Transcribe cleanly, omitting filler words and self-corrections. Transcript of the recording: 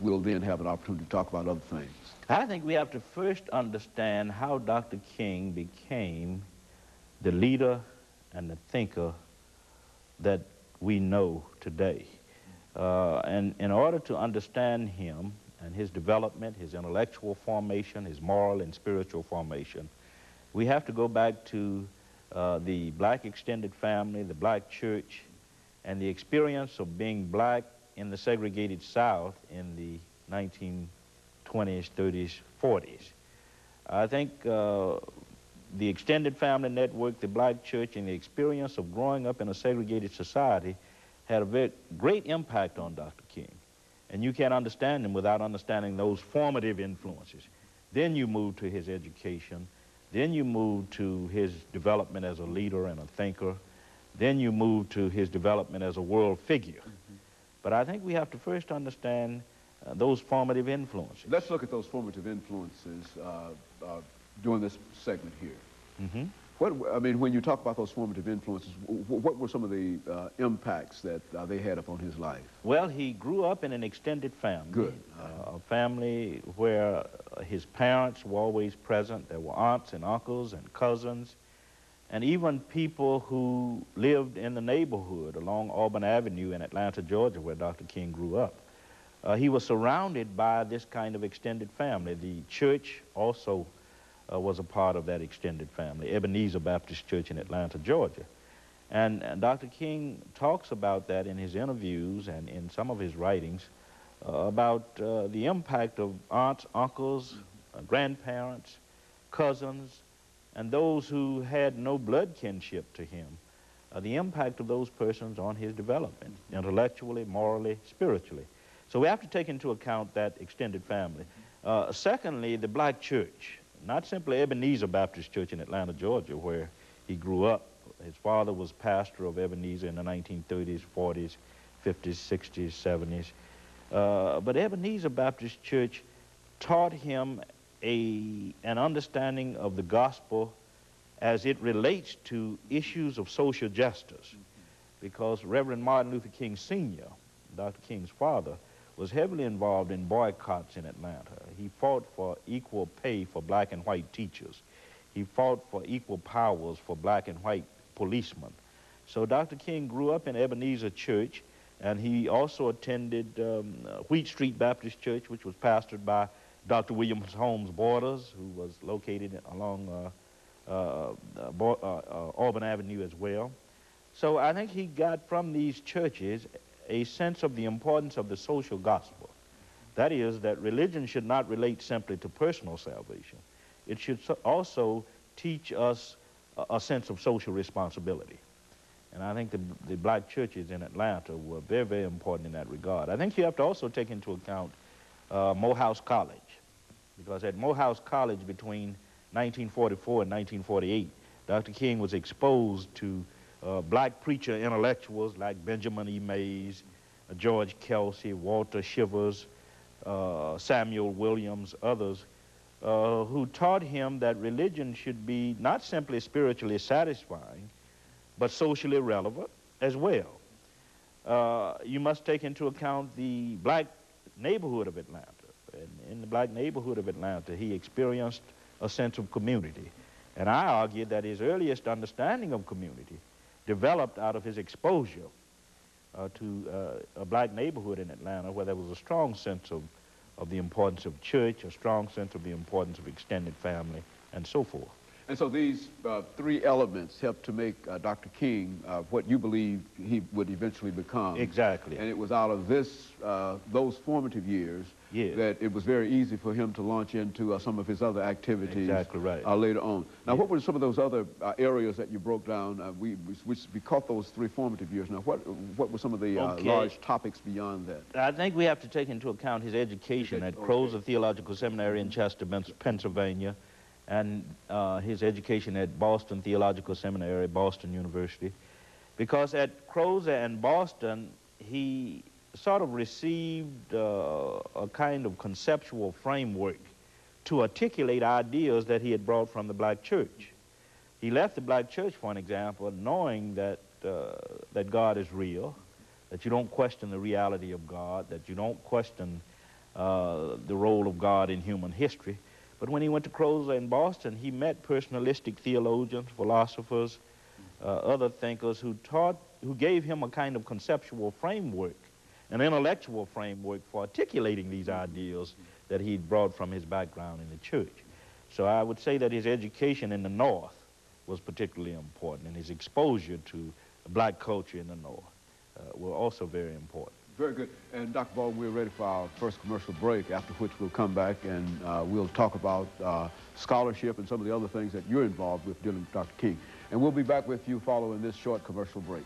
which we'll then have an opportunity to talk about other things. I think we have to first understand how Dr. King became the leader and the thinker that we know today. And in order to understand him and his development, his intellectual formation, his moral and spiritual formation, we have to go back to the black extended family, the black church, and the experience of being black in the segregated South in the 1920s, 30s, 40s. I think the extended family network, the black church, and the experience of growing up in a segregated society had a very great impact on Dr. King. And you can't understand him without understanding those formative influences. Then you move to his education. Then you move to his development as a leader and a thinker. Then you move to his development as a world figure. But I think we have to first understand those formative influences. Let's look at those formative influences during this segment here. When you talk about those formative influences, what were some of the impacts that they had upon his life? Well, he grew up in an extended family. Good. A family where his parents were always present. There were aunts and uncles and cousins, and even people who lived in the neighborhood along Auburn Avenue in Atlanta, Georgia, where Dr. King grew up. He was surrounded by this kind of extended family. The church also was a part of that extended family, Ebenezer Baptist Church in Atlanta, Georgia. And Dr. King talks about that in his interviews and in some of his writings about the impact of aunts, uncles, grandparents, cousins, and those who had no blood kinship to him, the impact of those persons on his development, intellectually, morally, spiritually. So we have to take into account that extended family. Secondly, the black church. Not simply Ebenezer Baptist Church in Atlanta, Georgia, where he grew up. His father was pastor of Ebenezer in the 1930s, 40s, 50s, 60s, 70s. But Ebenezer Baptist Church taught him an understanding of the gospel as it relates to issues of social justice. Because Reverend Martin Luther King Sr., Dr. King's father, was heavily involved in boycotts in Atlanta. He fought for equal pay for black and white teachers. He fought for equal powers for black and white policemen. So Dr. King grew up in Ebenezer Church, and he also attended Wheat Street Baptist Church, which was pastored by Dr. William Holmes Borders, who was located along Auburn Avenue as well. So I think he got from these churches a sense of the importance of the social gospel. That is, that religion should not relate simply to personal salvation. It should also teach us a sense of social responsibility. And I think the black churches in Atlanta were very, very important in that regard. I think you have to also take into account Morehouse College, because at Morehouse College between 1944 and 1948, Dr. King was exposed to black preacher intellectuals like Benjamin E. Mays, George Kelsey, Walter Shivers, Samuel Williams, others, who taught him that religion should be not simply spiritually satisfying, but socially relevant as well. You must take into account the black neighborhood of Atlanta. And in the black neighborhood of Atlanta, he experienced a sense of community. And I argue that his earliest understanding of community developed out of his exposure to a black neighborhood in Atlanta where there was a strong sense of the importance of church, a strong sense of the importance of extended family, and so forth. And so these three elements helped to make Dr. King what you believe he would eventually become. Exactly. And it was out of those formative years that it was very easy for him to launch into some of his other activities. Exactly right. Later on. Now, what were some of those other areas that you broke down? We caught those three formative years. Now, what were some of the large topics beyond that? I think we have to take into account his education at Crozer Theological Seminary in Chester, Pennsylvania, and his education at Boston Theological Seminary, Boston University. Because at Crozer and Boston, he sort of received a kind of conceptual framework to articulate ideas that he had brought from the black church. He left the black church, for an example, knowing that God is real, that you don't question the reality of God, that you don't question the role of God in human history. But when he went to Crozer in Boston, he met personalistic theologians, philosophers, other thinkers who gave him a kind of conceptual framework, an intellectual framework for articulating these ideals that he'd brought from his background in the church. So I would say that his education in the North was particularly important, and his exposure to black culture in the North were also very important. Very good. And Dr. Baldwin, we're ready for our first commercial break, after which we'll come back and we'll talk about scholarship and some of the other things that you're involved with dealing with Dr. King. And we'll be back with you following this short commercial break.